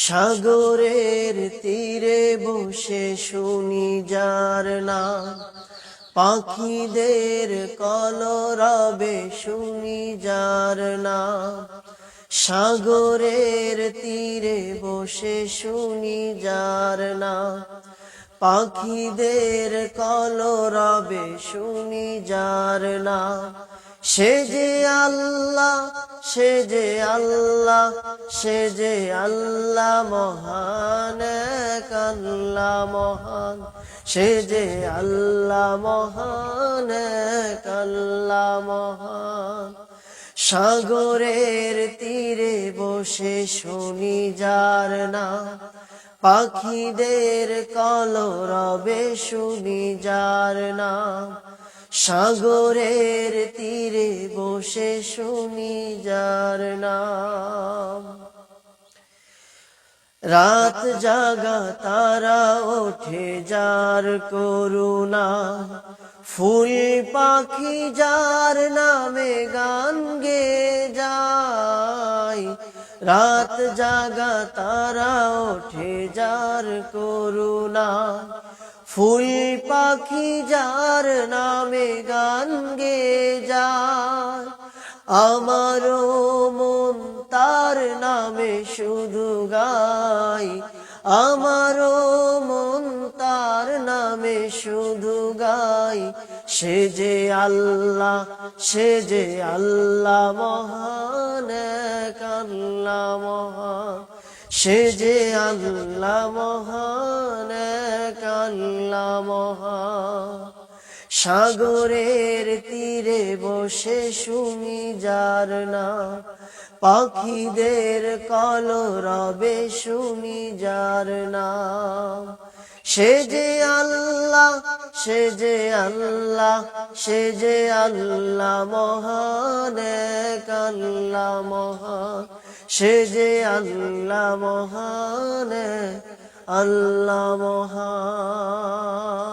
সাগরের তীরে বসে শুনি যার নাম, পাখিদের কলরবে শুনি যার নাম। সাগরের তীরে বসে শুনি যার নাম, পাখিদের কলরবে শুনি যার নাম। সে যে আল্লাহ, সে যে আল্লাহ, সে যে আল্লাহ মহান, এক আল্লাহ মহান। সে যে আল্লাহ মহান, এক আল্লাহ মহান। সাগরের তীরে বসে শুনি যার নাম, পাখিদের কলরবে শুনি যার নাম। সাগরের তীরে বসে শুনি যার নাম। রাত জাগা তারা ওঠে যার করুণা, ফুল পাখি যার নামে গান গেয়ে যায়। রাত জাগা তারা ওঠে যার করুণা, ফুল পাখি যার নামে গান গেয়ে যায়। আমারও মন তার নামে শুধু গায়, আমারও মন তার নামে শুধু গায়। সে যে আল্লাহ, সে যে আল্লাহ মহান, এক আল্লাহ মহান। সে যে আল্লাহ মহান, এক আল্লাহ মহান। সাগরের তীরে বসে শুনি যার নাম, পাখিদের কলরবে শুনি যার নাম। সে যে আল্লাহ, সে যে আল্লাহ, সে যে আল্লাহ মহান, এক আল্লাহ মহান। সে যে আল্লাহ মহান, আল্লাহ মহান।